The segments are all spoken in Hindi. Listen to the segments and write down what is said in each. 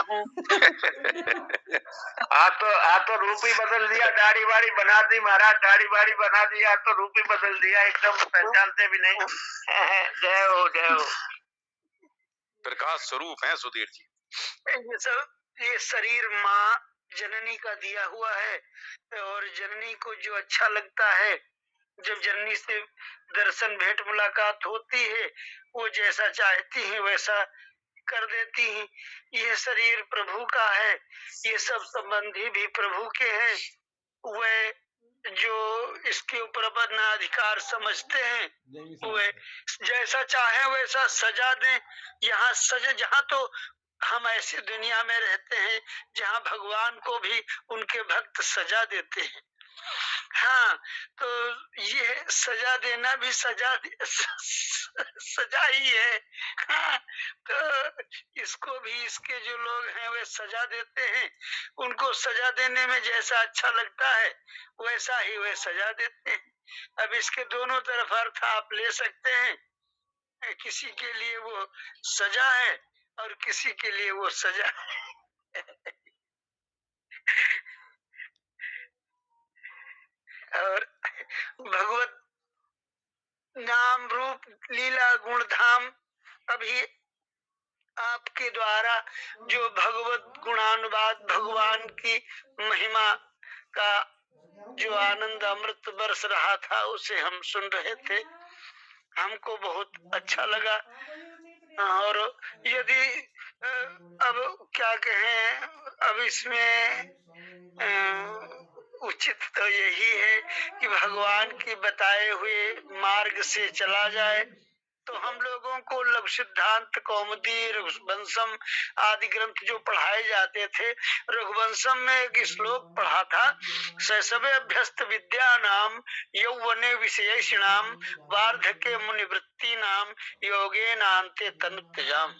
हूँ। आज तो रूप ही बदल दिया, दाढ़ी वाड़ी बना दी महाराज, दाढ़ी वाड़ी बना दी, आज तो रूप ही बदल दिया, एकदम पहचानते भी नहीं। जय हो जय हो। प्रकाश स्वरूप है सुधीर जी। ये शरीर माँ जननी का दिया हुआ है, और जननी को जो अच्छा लगता है, जब जननी से दर्शन भेंट मुलाकात होती है, वो जैसा चाहती है वैसा कर देती हैं। ये शरीर प्रभु का है, ये सब संबंधी भी प्रभु के हैं। वे जो इसके ऊपर अपना अधिकार समझते हैं, वे जैसा चाहे वैसा सजा दें। यहाँ सजा, जहाँ तो हम ऐसी दुनिया में रहते हैं जहाँ भगवान को भी उनके भक्त सजा देते हैं। हाँ, तो ये सजा देना भी सजा ही है। हाँ, तो इसको भी इसके जो लोग हैं वे सजा देते हैं। उनको सजा देने में जैसा अच्छा लगता है वैसा ही वे सजा देते हैं। अब इसके दोनों तरफ अर्थ आप ले सकते हैं। किसी के लिए वो सजा है और किसी के लिए वो सजा है। और भगवत नाम रूप लीला गुण धाम, अभी आपके द्वारा जो भगवत गुणानुवाद, भगवान की महिमा का जो आनंद अमृत बरस रहा था उसे हम सुन रहे थे, हमको बहुत अच्छा लगा। और यदि अब क्या कहें, अब इसमें उचित तो यही है कि भगवान की बताए हुए मार्ग से चला जाए। तो हम लोगों को लघु सिद्धांत, कौमुदी, रघुवंशम आदि ग्रंथ जो पढ़ाए जाते थे, रघुवंशम में एक श्लोक पढ़ा था, शैशवे अभ्यस्त विद्या नाम यौवने विशेषणाम वार्धके मुनिवृत्ति नाम योगे नान्ते तनुत्यजाम।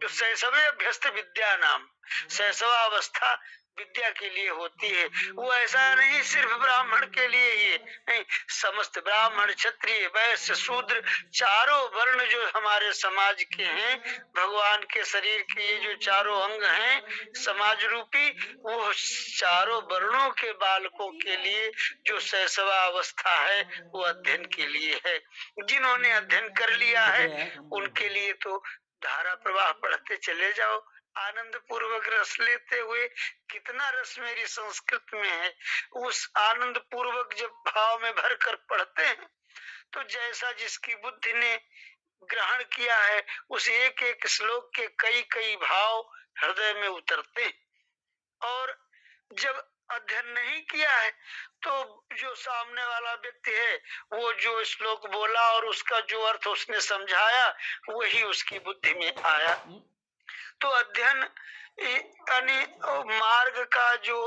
जो शैशवे अभ्यस्त विद्या नाम, शैशवावस्था विद्या के लिए होती है। वो ऐसा नहीं सिर्फ ब्राह्मण के लिए ही नहीं, समस्त ब्राह्मण, क्षत्रिय, वैश्य, शूद्र, चारों वर्ण जो हमारे समाज के हैं, भगवान के शरीर के ये जो चारों अंग हैं समाज रूपी, वो चारों वर्णों के बालकों के लिए जो शैशवावस्था है वो अध्ययन के लिए है। जिन्होंने अध्ययन कर लिया है उनके लिए तो धारा प्रवाह पढ़ते चले जाओ, आनंद पूर्वक रस लेते हुए। कितना रस मेरी संस्कृत में है, उस आनंद पूर्वक जब भाव में भर कर पढ़ते हैं तो जैसा जिसकी बुद्धि ने ग्रहण किया है उस एक एक श्लोक के कई कई भाव हृदय में उतरते हैं। और जब अध्ययन नहीं किया है तो जो सामने वाला व्यक्ति है वो जो श्लोक बोला और उसका जो अर्थ उसने समझाया वही उसकी बुद्धि में आया। तो अध्ययन यानी मार्ग का जो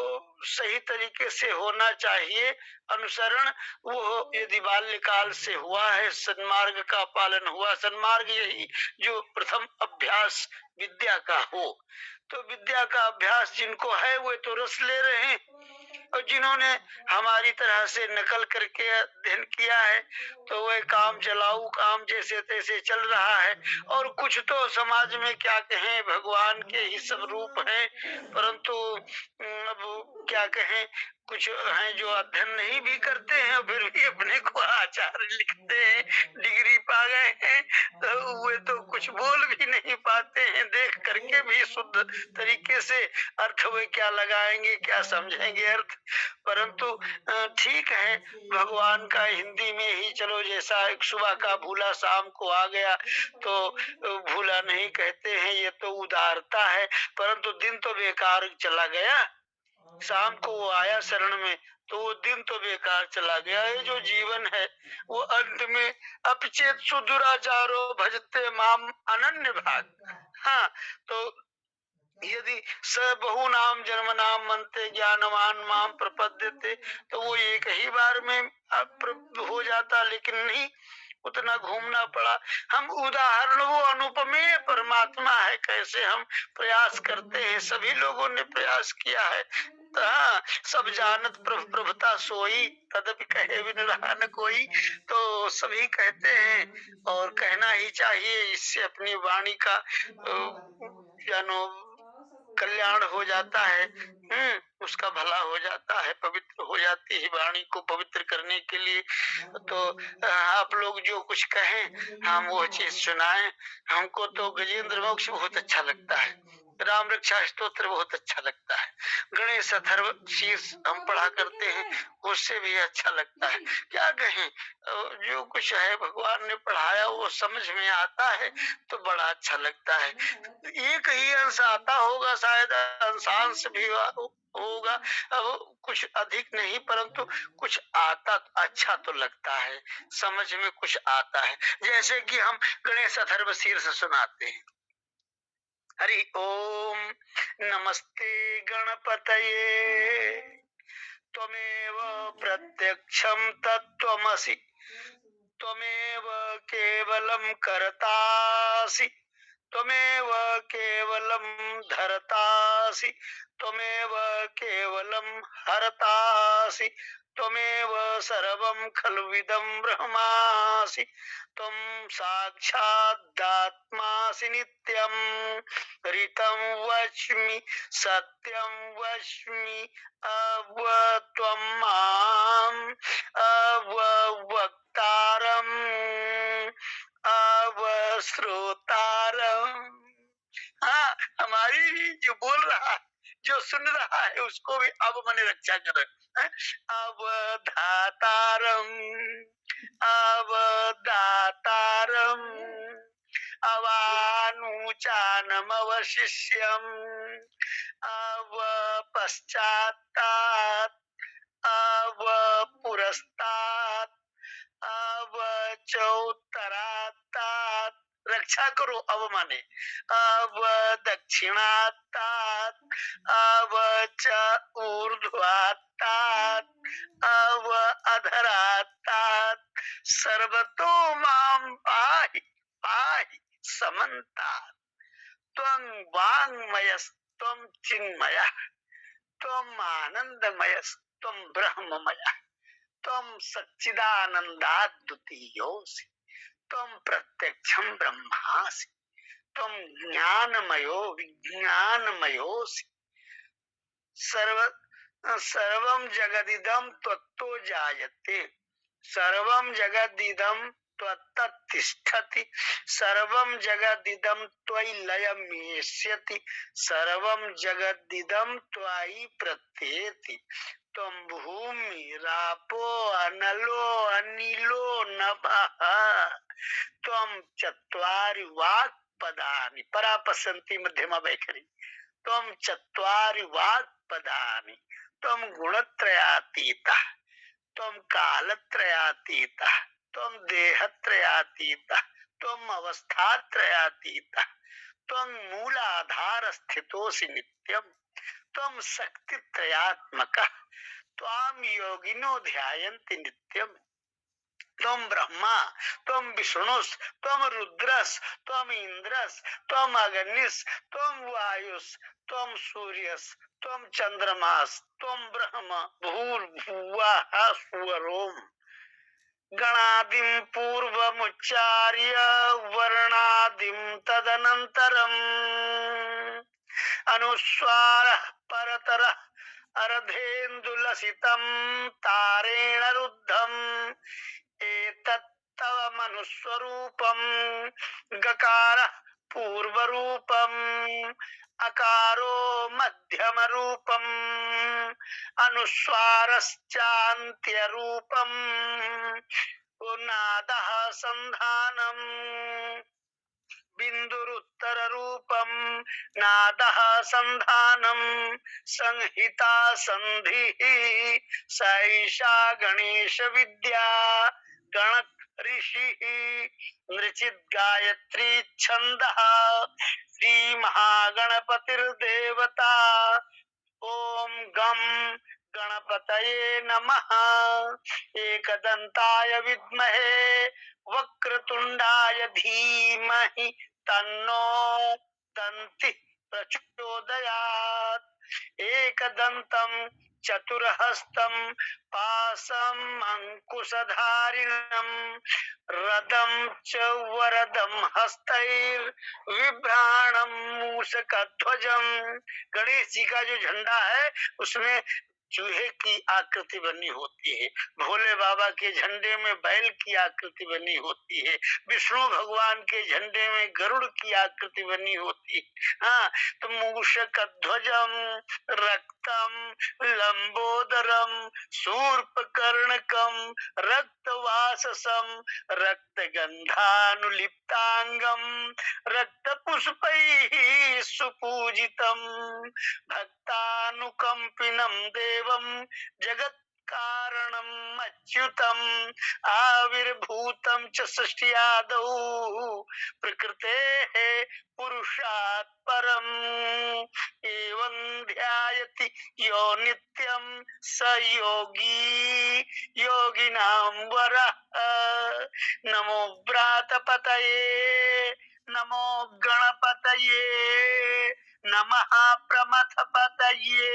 सही तरीके से होना चाहिए अनुसरण, वो यदि बाल्यकाल से हुआ है, सन्मार्ग का पालन हुआ, सन्मार्ग यही जो प्रथम अभ्यास विद्या का हो, तो विद्या का अभ्यास जिनको है वो तो रस ले रहे हैं। और जिन्होंने हमारी तरह से नकल करके अध्ययन किया है तो वह काम चलाऊ काम जैसे तैसे चल रहा है। और कुछ तो समाज में क्या कहें, भगवान के ही सब रूप हैं, परंतु अब क्या कहें, कुछ हैं जो अध्ययन नहीं भी करते हैं फिर भी अपने को आचार्य लिखते हैं, डिग्री पा गए हैं, तो वे तो कुछ बोल भी नहीं पाते हैं, देख करके भी शुद्ध तरीके से अर्थ वे क्या लगाएंगे, क्या समझेंगे अर्थ। परंतु ठीक है, भगवान का हिंदी में ही चलो, जैसा एक सुबह का भूला शाम को आ गया, तो भूला नहीं कहते हैं, ये तो उदारता है। परंतु दिन तो बेकार चला गया, शाम को वो आया शरण में तो वो दिन तो बेकार चला गया। ये जो जीवन है वो अंत में अपचेत सुदुराचारो भजते माम अनन्य भाग। हाँ, तो यदि स बहु नाम जन्म नाम मनते ज्ञानवान माम प्रपद्यते, तो वो एक ही बार में हो जाता, लेकिन नहीं, उतना घूमना पड़ा। हम उदाहरण वो अनुपमेय परमात्मा है, कैसे हम प्रयास करते हैं, सभी लोगों ने प्रयास किया है। हाँ, सब जानत प्रभु प्रभुता सोई, तदपि कहे बिन रहा न कोई। तो सभी कहते हैं और कहना ही चाहिए, इससे अपनी वाणी का जानो कल्याण कल्याण हो जाता है, उसका भला हो जाता है, पवित्र हो जाती है। वाणी को पवित्र करने के लिए तो आप लोग जो कुछ कहें हम वो चीज सुनाएं। हमको तो गजेंद्र मोक्ष बहुत अच्छा लगता है, राम रक्षा स्तोत्र बहुत अच्छा लगता है, गणेश अथर्व शीर्ष हम पढ़ा करते हैं, उससे भी अच्छा लगता है। क्या कहें, जो कुछ है भगवान ने पढ़ाया वो समझ में आता है तो बड़ा अच्छा लगता है। एक ही अंश आता होगा, शायद अंशांश भी होगा, अब कुछ अधिक नहीं, परंतु कुछ आता अच्छा तो लगता है, समझ में कुछ आता है। जैसे कि हम गणेश अथर्व शीर्ष सुनाते हैं। हरि ओम नमस्ते गणपतये त्वमेव प्रत्यक्षं तत्त्वमसि त्वमेव केवलं कर्तासि त्वमेव केवलं धर्तासि त्वमेव केवलं हर्तासि त्वमेव सर्वं खल्विदं ब्रह्मासि त्वं साक्षादात्मासि नित्यं ऋतं वच्मि सत्यं वच्मि त्वं माम् अवक्तारम् अवश्रोतारम्। हाँ, हमारी भी जो बोल रहा है, जो सुन रहा है, उसको भी अब मैंने रक्षा कर। अवधातारम अवदातारम अवानुचानम अवशिष्यम अव पश्चात्तात अव पुरस्तात अव चौतरातात। रक्षा करो अब माने अव दक्षिणातात अव च ऊर्ध्वातात अव अधरातात सर्वतो मां पाहि पाहि समन्तात। त्वं वाङ्मयस्त्वं चिन्मयः त्वं आनन्दमयस्त्वं ब्रह्ममयः त्वं सच्चिदानन्दाद्वितीयोऽसि त्वं प्रत्यक्षं ब्रह्मासि त्वं ज्ञानमयो विज्ञानमयोऽसि सर्वं जगदिदं त्वत्तो जायते सर्वं जगदिदं त्वत्तिष्ठति सर्वं जगदिदं त्वयि लयमेष्यति सर्वं जगदिदं त्वयि प्रत्येति त्वं भूमिरापो अनलो अनिलो नभः त्वं चत्वारि वाक्पदानि परापसन्ति मध्यमा वैखरी त्वं चत्वारि वाक्पदानि त्वं गुणत्रयातीतः त्वं कालत्रयातीतः त्वं देहत्रयातीतः त्वं अवस्थात्रयातीतः त्वं मूलाधारस्थितोऽसि नित्यं त्वं शक्तित्रयात्मकः त्वां योगिनो ध्यायन्ति नित्यम् त्वं ब्रह्मा त्वं विष्णुस् त्वं रुद्रस् त्वं इन्द्रस् त्वं अग्निस् त्वं वायुस् त्वं सूर्यस् त्वं चंद्रमास् त्वं ब्रह्म भूर्भुवः स्वरोम् गणादिं पूर्वमुच्चार्य वर्णादिं तदनन्तरम् अनुस्वारः परतरः अर्धेन्दुलसितं तारेण रुद्धम् एतत्तव मनुस्वरूपं गकारः पूर्वरूपम् अकारो मध्यमरूपम् अनुस्वारश्चान्त्यरूपम् नादः संधानम् बिंदुरुत्तर रूपम नादः संधानम संहिता संधि सैषा गणेश विद्या गणक ऋषि नृचित गायत्री छंदः श्री महागणपतिर्देवता ओम गम गणपतये नमः एकदंताय विद्महे वक्रतुंडाय धीमहि तन्नो दन्ति प्रचोदयात् एकदन्तं चतुर्हस्तं पासं अंकुशधारिणं रदं च वरदं हस्तैर्विभ्राणं मूषकध्वजं। गणेश जी का जो झंडा है उसमें चूहे की आकृति बनी होती है, भोले बाबा के झंडे में बैल की आकृति बनी होती है, विष्णु भगवान के झंडे में गरुड़ की आकृति बनी होती है। हाँ, तो मूषक ध्वजम रक्तम लंबोदरम शूर्पकर्णकम रक्तवाससम रक्तगंधानुलिप्तांगम रक्तपुष्पैः सुपूजितम भक्तानुकंपिनम देवम जगत कारणम अच्युतम आविर्भूतम च सृष्टियादौ प्रकृते पुरुषात् परम एवं ध्यायति यो नित्यं स योगी योगिनां वरः। नमो व्रातपतये नमो गणपतये नमः प्रमथपतये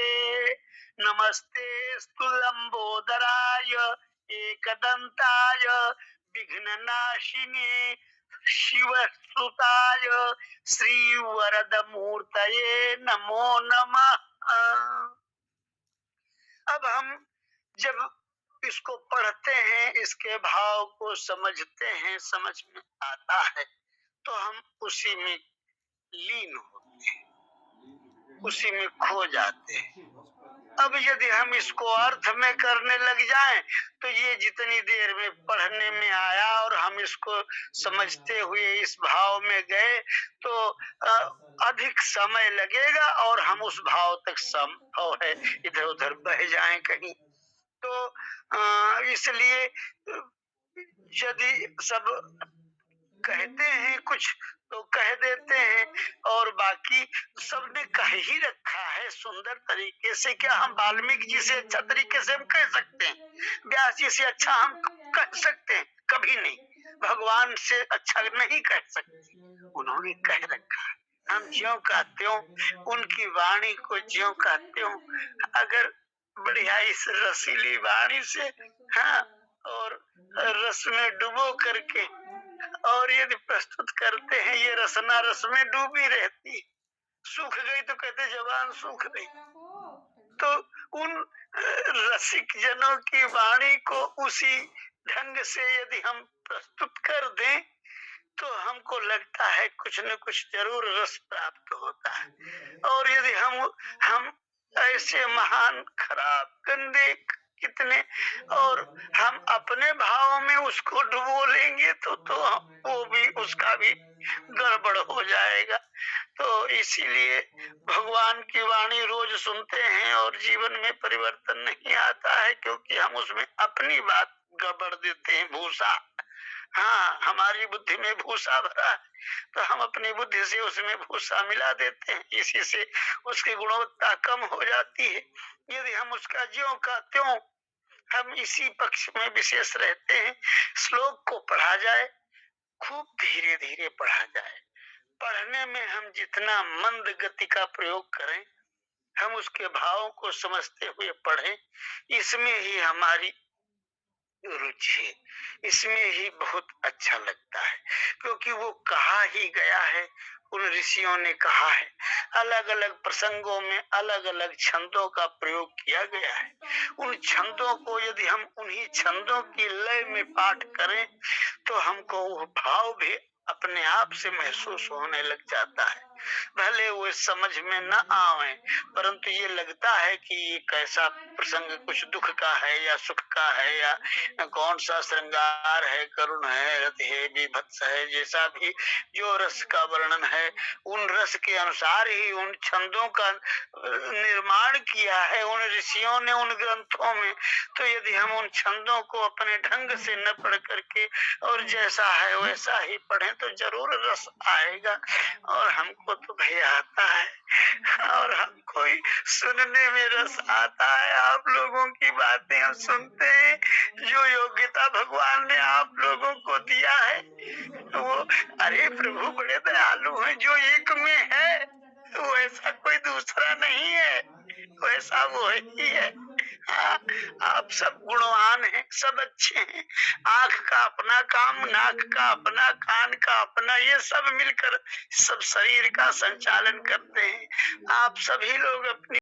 नमस्ते स्तुलंबोदराय एकदंताय विघ्ननाशिने शिवसुताय श्रीवरदमूर्तये नमो नमः। अब हम जब इसको पढ़ते हैं, इसके भाव को समझते हैं, समझ में आता है, तो हम उसी में लीन होते हैं, उसी में खो जाते हैं। अब यदि हम इसको अर्थ में करने लग जाएं, तो ये जितनी देर में पढ़ने में आया और हम इसको समझते हुए इस भाव में गए, तो अधिक समय लगेगा और हम उस भाव तक संभव है इधर उधर बह जाएं कहीं। तो इसलिए यदि सब कहते हैं कुछ तो कह देते हैं और बाकी सबने कह ही रखा है सुंदर तरीके से। क्या हम वाल्मीकि जी से अच्छा तरीके से हम कह सकते हैं? व्यास जी से अच्छा हम कह सकते हैं? कभी नहीं। भगवान से अच्छा नहीं कह सकते, उन्होंने कह रखा है। हम ज्यों का त्यों उनकी वाणी को ज्यों का त्यों अगर बढ़िया इस रसीली वाणी से, हाँ, और रस में डुबो करके और यदि प्रस्तुत करते हैं, ये रसना रस में डूबी रहती, सूख गई तो कहते जवान सूख गई। तो उन रसिक जनों की वाणी को उसी ढंग से यदि हम प्रस्तुत कर दें, तो हमको लगता है कुछ न कुछ जरूर रस प्राप्त होता है। और यदि हम ऐसे महान खराब गंदे कितने और हम अपने भाव में उसको डुबो लेंगे तो वो भी उसका भी गड़बड़ हो जाएगा। तो इसीलिए भगवान की वाणी रोज सुनते हैं और जीवन में परिवर्तन नहीं आता है, क्योंकि हम उसमें अपनी बात गड़बड़ देते हैं। भूसा, हाँ, हमारी बुद्धि में भूसा भरा है तो हम अपनी बुद्धि से उसमें भूसा मिला देते हैं, इसी से उसकी गुणवत्ता कम हो जाती है। यदि हम उसका ज्यों का त्यों हम इसी पक्ष में विशेष रहते हैं, श्लोक को पढ़ा जाए, खूब धीरे धीरे पढ़ा जाए। पढ़ने में हम जितना मंद गति का प्रयोग करें, हम उसके भाव को समझते हुए पढ़ें, इसमें ही हमारी रुचि है, इसमें ही बहुत अच्छा लगता है। क्योंकि वो कहा ही गया है, उन ऋषियों ने कहा है, अलग अलग प्रसंगों में अलग अलग छंदों का प्रयोग किया गया है। उन छंदों को यदि हम उन्हीं छंदों की लय में पाठ करें, तो हमको वो भाव भी अपने आप से महसूस होने लग जाता है। भले वो समझ में न आवे, परंतु ये लगता है कि ये कैसा प्रसंग, कुछ दुख का है या सुख का है, या कौन सा श्रृंगार है, करुण है, रथ है, बीभत्स है, जैसा भी जो रस का वर्णन है, उन रस के अनुसार ही उन छंदों का निर्माण किया है उन ऋषियों ने उन ग्रंथों में। तो यदि हम उन छंदों को अपने ढंग से न पढ़ करके और जैसा है वैसा ही पढ़ें, तो जरूर रस आएगा। और हमको तो भैया आता है और हमको ही सुनने में रस आता है। आप लोगों की बातें हम सुनते हैं, जो योग्यता भगवान ने आप लोगों को दिया है, वो अरे प्रभु बड़े दयालु हैं। जो एक में है वो ऐसा कोई दूसरा नहीं है, वैसा वो ही है। हाँ, आप सब गुणवान हैं, सब अच्छे हैं। आंख का अपना काम, नाक का अपना, कान का अपना, ये सब मिलकर सब शरीर का संचालन करते हैं। आप सभी लोग अपनी